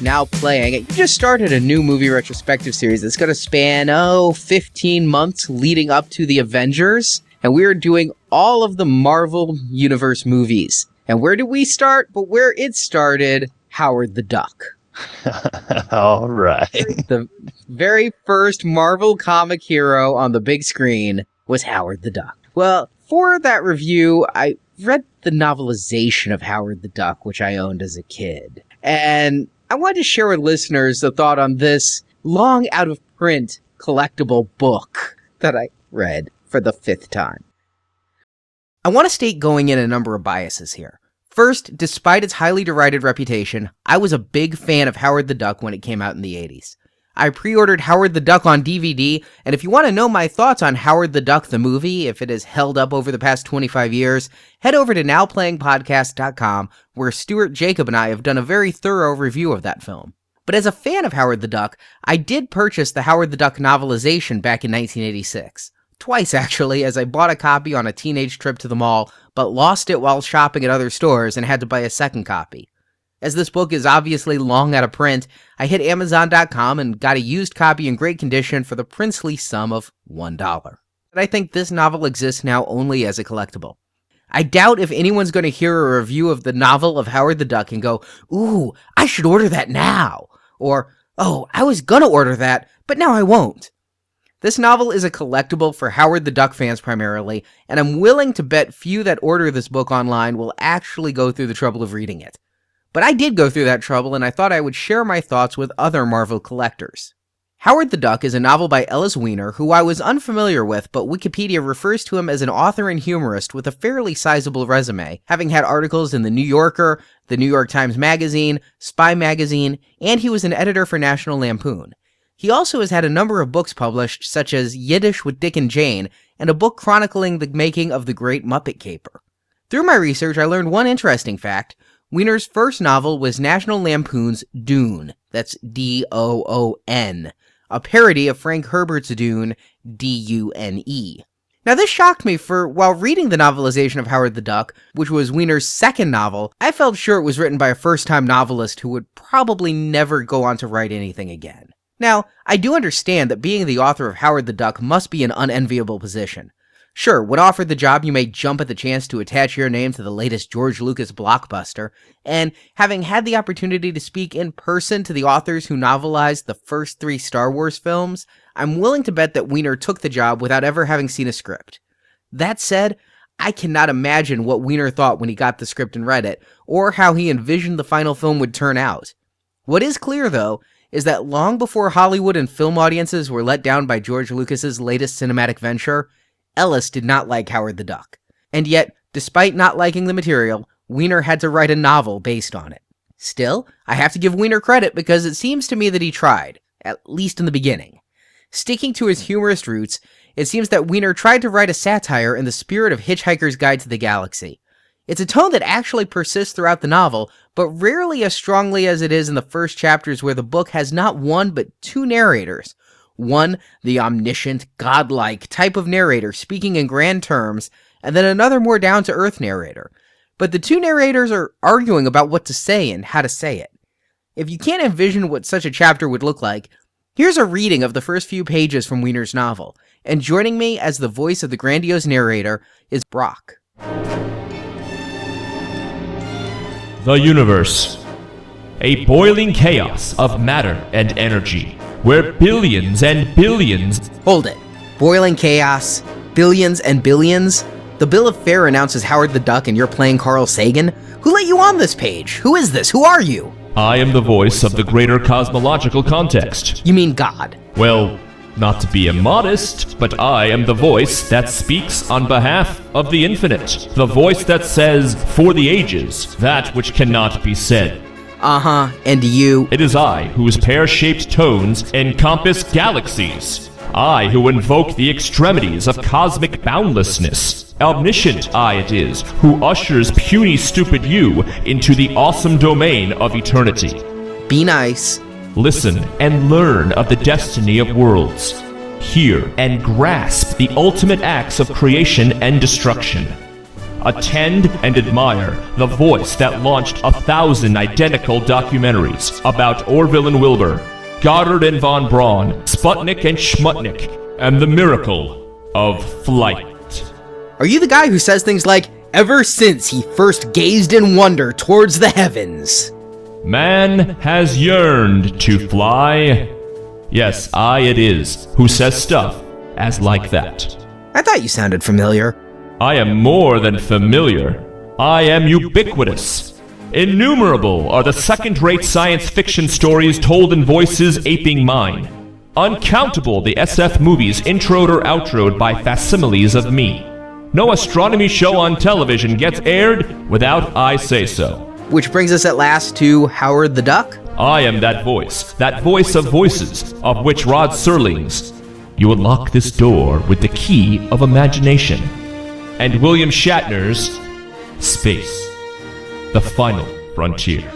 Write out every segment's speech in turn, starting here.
Now Playing. You just started a new movie retrospective series that's going to span, 15 months leading up to the Avengers. And we are doing all of the Marvel Universe movies. And where did we start? But where it started, Howard the Duck. All right. The very first Marvel comic hero on the big screen was Howard the Duck. Well, for that review, I read the novelization of Howard the Duck, which I owned as a kid. And I wanted to share with listeners a thought on this long out-of-print collectible book that I read for the 5th time. I want to state going in a number of biases here. First, despite its highly derided reputation, I was a big fan of Howard the Duck when it came out in the 80s. I pre-ordered Howard the Duck on DVD, and if you want to know my thoughts on Howard the Duck the movie, if it has held up over the past 25 years, head over to nowplayingpodcast.com, where Stuart, Jacob, and I have done a very thorough review of that film. But as a fan of Howard the Duck, I did purchase the Howard the Duck novelization back in 1986. Twice, actually, as I bought a copy on a teenage trip to the mall, but lost it while shopping at other stores and had to buy a second copy. As this book is obviously long out of print, I hit Amazon.com and got a used copy in great condition for the princely sum of $1. But I think this novel exists now only as a collectible. I doubt if anyone's going to hear a review of the novel of Howard the Duck and go, "Ooh, I should order that now," or, "Oh, I was gonna order that, but now I won't." This novel is a collectible for Howard the Duck fans primarily, and I'm willing to bet few that order this book online will actually go through the trouble of reading it. But I did go through that trouble, and I thought I would share my thoughts with other Marvel collectors. Howard the Duck is a novel by Ellis Weiner, who I was unfamiliar with, but Wikipedia refers to him as an author and humorist with a fairly sizable resume, having had articles in The New Yorker, The New York Times Magazine, Spy Magazine, and he was an editor for National Lampoon. He also has had a number of books published, such as Yiddish with Dick and Jane, and a book chronicling the making of The Great Muppet Caper. Through my research, I learned one interesting fact. Weiner's first novel was National Lampoon's Dune, that's D-O-O-N, a parody of Frank Herbert's Dune, D-U-N-E. Now this shocked me, for while reading the novelization of Howard the Duck, which was Weiner's second novel, I felt sure it was written by a first-time novelist who would probably never go on to write anything again. Now, I do understand that being the author of Howard the Duck must be an unenviable position. Sure, when offered the job, you may jump at the chance to attach your name to the latest George Lucas blockbuster, and having had the opportunity to speak in person to the authors who novelized the first 3 Star Wars films, I'm willing to bet that Weiner took the job without ever having seen a script. That said, I cannot imagine what Weiner thought when he got the script and read it, or how he envisioned the final film would turn out. What is clear, though, is that long before Hollywood and film audiences were let down by George Lucas's latest cinematic venture, Ellis did not like Howard the Duck. And yet, despite not liking the material, Weiner had to write a novel based on it. Still, I have to give Weiner credit because it seems to me that he tried, at least in the beginning. Sticking to his humorist roots, it seems that Weiner tried to write a satire in the spirit of Hitchhiker's Guide to the Galaxy. It's a tone that actually persists throughout the novel, but rarely as strongly as it is in the first chapters, where the book has not one but 2 narrators. One, the omniscient, godlike type of narrator speaking in grand terms, and then another more down-to-earth narrator. But the 2 narrators are arguing about what to say and how to say it. If you can't envision what such a chapter would look like, here's a reading of the first few pages from Weiner's novel, and joining me as the voice of the grandiose narrator is Brock. The universe. A boiling chaos of matter and energy, where billions and billions... Hold it. Boiling chaos? Billions and billions? The bill of fare announces Howard the Duck and you're playing Carl Sagan? Who let you on this page? Who is this? Who are you? I am the voice of the greater cosmological context. You mean God? Well, not to be immodest, but I am the voice that speaks on behalf of the infinite. The voice that says, for the ages, that which cannot be said. Uh-huh, and you? It is I whose pear-shaped tones encompass galaxies. I who invoke the extremities of cosmic boundlessness. Omniscient I it is, who ushers puny stupid you into the awesome domain of eternity. Be nice. Listen and learn of the destiny of worlds. Hear and grasp the ultimate acts of creation and destruction. Attend and admire the voice that launched 1,000 identical documentaries about Orville and Wilbur, Goddard and von Braun, Sputnik and Schmutnik, and the miracle of flight. Are you the guy who says things like, ever since he first gazed in wonder towards the heavens? Man has yearned to fly. Yes, I it is who says stuff as like that. I thought you sounded familiar. I am more than familiar. I am ubiquitous. Innumerable are the second-rate science fiction stories told in voices aping mine. Uncountable the SF movies introed or outroed by facsimiles of me. No astronomy show on television gets aired without I say so. Which brings us at last to Howard the Duck. I am that voice of voices, of which Rod Serling's. You unlock this door with the key of imagination. And William Shatner's Space, the final frontier.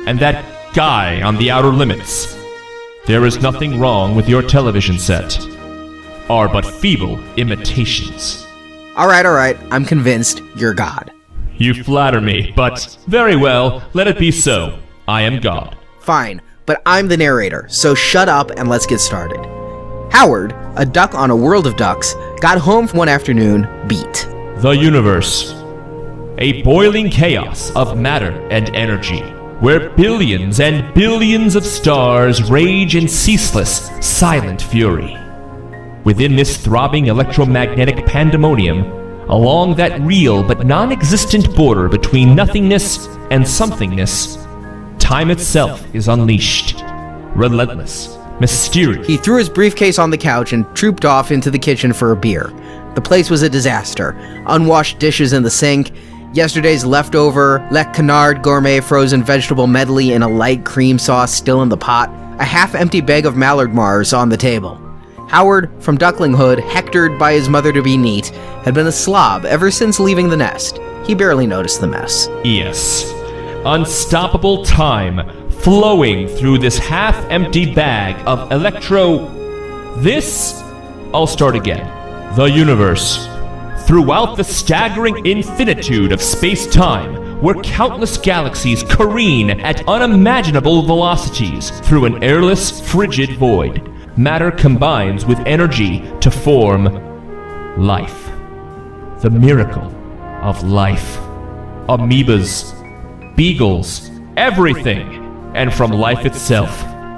And that guy on the outer limits. There is nothing wrong with your television set. Are but feeble imitations. All right, I'm convinced you're God. You flatter me, but very well, let it be so. I am God. Fine, but I'm the narrator, so shut up and let's get started. Howard, a duck on a world of ducks, got home one afternoon beat. The universe. A boiling chaos of matter and energy, where billions and billions of stars rage in ceaseless, silent fury. Within this throbbing electromagnetic pandemonium, along that real but non-existent border between nothingness and somethingness, time itself is unleashed. Relentless, mysterious. He threw his briefcase on the couch and trooped off into the kitchen for a beer. The place was a disaster. Unwashed dishes in the sink, yesterday's leftover Le Canard gourmet frozen vegetable medley in a light cream sauce still in the pot, a half-empty bag of Mallard Mars on the table. Howard, from Duckling Hood, hectored by his mother-to-be neat, had been a slob ever since leaving the nest. He barely noticed the mess. Yes. Unstoppable time flowing through this half-empty bag of I'll start again. The universe. Throughout the staggering infinitude of space-time, where countless galaxies careen at unimaginable velocities through an airless, frigid void, matter combines with energy to form life. The miracle of life. Amoebas, beagles, everything. And from life itself,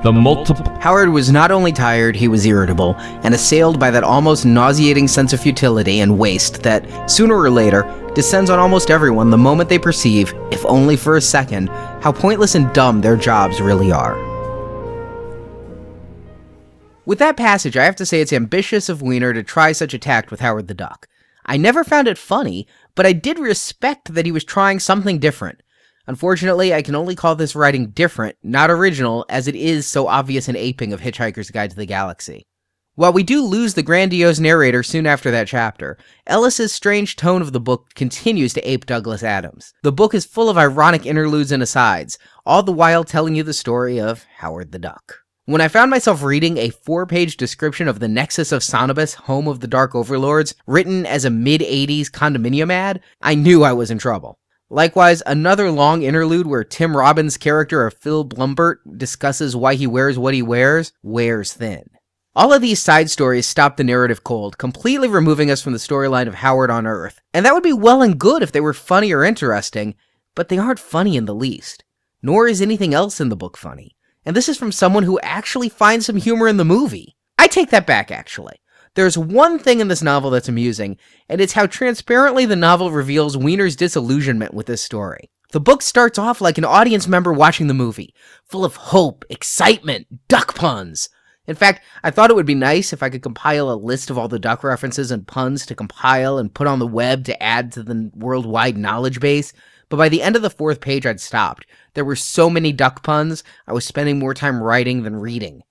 the multiple... Howard was not only tired, he was irritable, and assailed by that almost nauseating sense of futility and waste that, sooner or later, descends on almost everyone the moment they perceive, if only for a second, how pointless and dumb their jobs really are. With that passage, I have to say it's ambitious of Weiner to try such a tact with Howard the Duck. I never found it funny, but I did respect that he was trying something different. Unfortunately, I can only call this writing different, not original, as it is so obvious an aping of Hitchhiker's Guide to the Galaxy. While we do lose the grandiose narrator soon after that chapter, Ellis's strange tone of the book continues to ape Douglas Adams. The book is full of ironic interludes and asides, all the while telling you the story of Howard the Duck. When I found myself reading a 4-page description of the Nexus of Sonobus, home of the Dark Overlords, written as a mid-80s condominium ad, I knew I was in trouble. Likewise, another long interlude where Tim Robbins' character of Phil Blumbert discusses why he wears what he wears thin. All of these side stories stop the narrative cold, completely removing us from the storyline of Howard on Earth. And that would be well and good if they were funny or interesting, but they aren't funny in the least. Nor is anything else in the book funny. And this is from someone who actually finds some humor in the movie. I take that back, actually. There's one thing in this novel that's amusing, and it's how transparently the novel reveals Weiner's disillusionment with this story. The book starts off like an audience member watching the movie, full of hope, excitement, duck puns. In fact, I thought it would be nice if I could compile a list of all the duck references and puns to compile and put on the web to add to the worldwide knowledge base, but by the end of the 4th page I'd stopped. There were so many duck puns, I was spending more time writing than reading.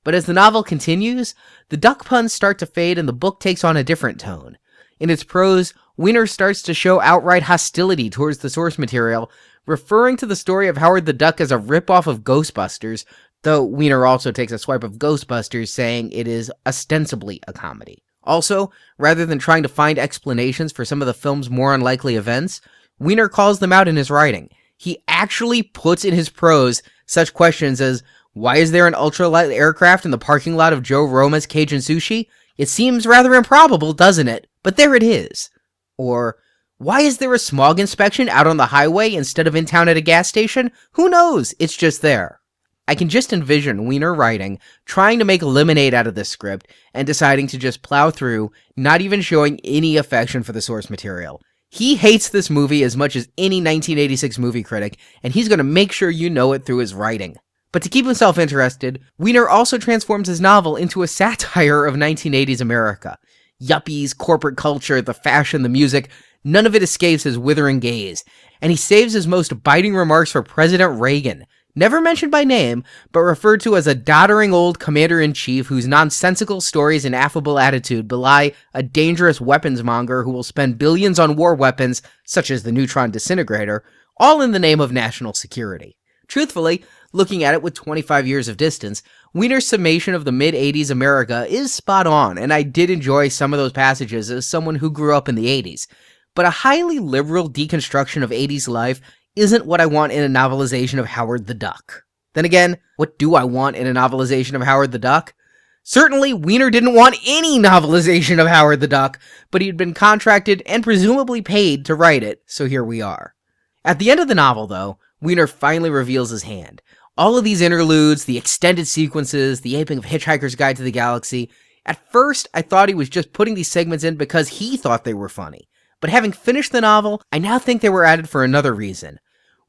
But as the novel continues, the duck puns start to fade and the book takes on a different tone. In its prose, Weiner starts to show outright hostility towards the source material, referring to the story of Howard the Duck as a ripoff of Ghostbusters, though Weiner also takes a swipe of Ghostbusters, saying it is ostensibly a comedy. Also, rather than trying to find explanations for some of the film's more unlikely events, Weiner calls them out in his writing. He actually puts in his prose such questions as, why is there an ultralight aircraft in the parking lot of Joe Roma's Cajun Sushi? It seems rather improbable, doesn't it? But there it is. Or, why is there a smog inspection out on the highway instead of in town at a gas station? Who knows? It's just there. I can just envision Weiner writing, trying to make lemonade out of this script, and deciding to just plow through, not even showing any affection for the source material. He hates this movie as much as any 1986 movie critic, and he's going to make sure you know it through his writing. But to keep himself interested, Weiner also transforms his novel into a satire of 1980s America. Yuppies, corporate culture, the fashion, the music, none of it escapes his withering gaze, and he saves his most biting remarks for President Reagan, never mentioned by name, but referred to as a doddering old commander-in-chief whose nonsensical stories and affable attitude belie a dangerous weapons-monger who will spend billions on war weapons, such as the neutron disintegrator, all in the name of national security. Truthfully, looking at it with 25 years of distance, Weiner's summation of the mid-80s America is spot on, and I did enjoy some of those passages as someone who grew up in the 80s. But a highly liberal deconstruction of 80s life isn't what I want in a novelization of Howard the Duck. Then again, what do I want in a novelization of Howard the Duck? Certainly, Weiner didn't want any novelization of Howard the Duck, but he'd been contracted and presumably paid to write it, so here we are. At the end of the novel, though, Weiner finally reveals his hand. All of these interludes, the extended sequences, the aping of Hitchhiker's Guide to the Galaxy, at first I thought he was just putting these segments in because he thought they were funny. But having finished the novel, I now think they were added for another reason.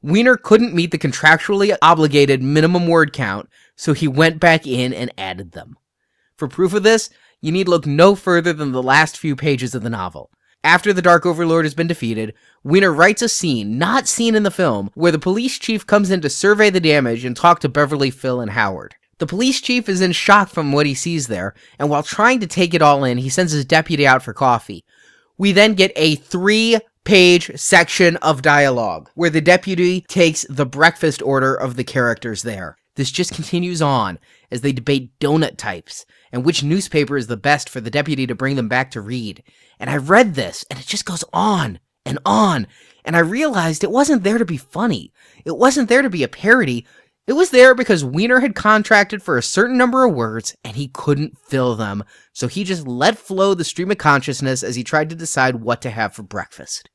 Weiner couldn't meet the contractually obligated minimum word count, so he went back in and added them. For proof of this, you need look no further than the last few pages of the novel. After the Dark Overlord has been defeated, Weiner writes a scene not seen in the film where the police chief comes in to survey the damage and talk to Beverly, Phil, and Howard. The police chief is in shock from what he sees there, and while trying to take it all in, he sends his deputy out for coffee. We then get a 3-page section of dialogue where the deputy takes the breakfast order of the characters there. This just continues on as they debate donut types and which newspaper is the best for the deputy to bring them back to read. And I read this, and it just goes on, and I realized it wasn't there to be funny. It wasn't there to be a parody. It was there because Weiner had contracted for a certain number of words, and he couldn't fill them, so he just let flow the stream of consciousness as he tried to decide what to have for breakfast.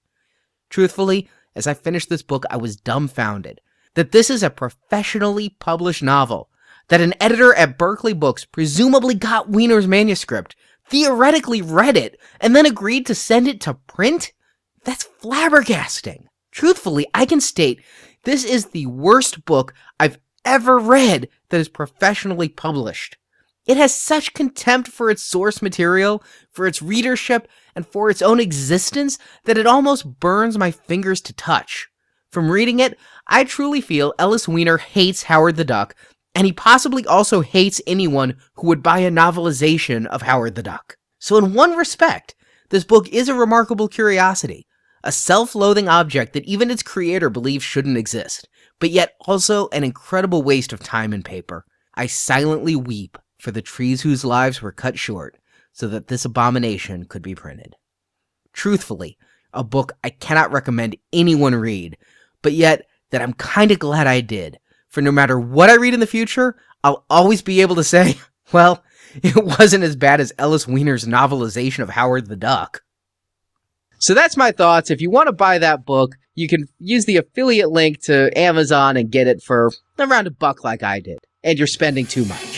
Truthfully, as I finished this book, I was dumbfounded that this is a professionally published novel, that an editor at Berkeley Books presumably got Weiner's manuscript, theoretically read it, and then agreed to send it to print? That's flabbergasting. Truthfully, I can state this is the worst book I've ever read that is professionally published. It has such contempt for its source material, for its readership, and for its own existence that it almost burns my fingers to touch. From reading it, I truly feel Ellis Weiner hates Howard the Duck, and he possibly also hates anyone who would buy a novelization of Howard the Duck. So in one respect, this book is a remarkable curiosity, a self-loathing object that even its creator believes shouldn't exist, but yet also an incredible waste of time and paper. I silently weep for the trees whose lives were cut short so that this abomination could be printed. Truthfully, a book I cannot recommend anyone read, but yet that I'm kinda glad I did, for no matter what I read in the future, I'll always be able to say, well, it wasn't as bad as Ellis Weiner's novelization of Howard the Duck. So that's my thoughts. If you want to buy that book, you can use the affiliate link to Amazon and get it for around $1 like I did. And you're spending too much.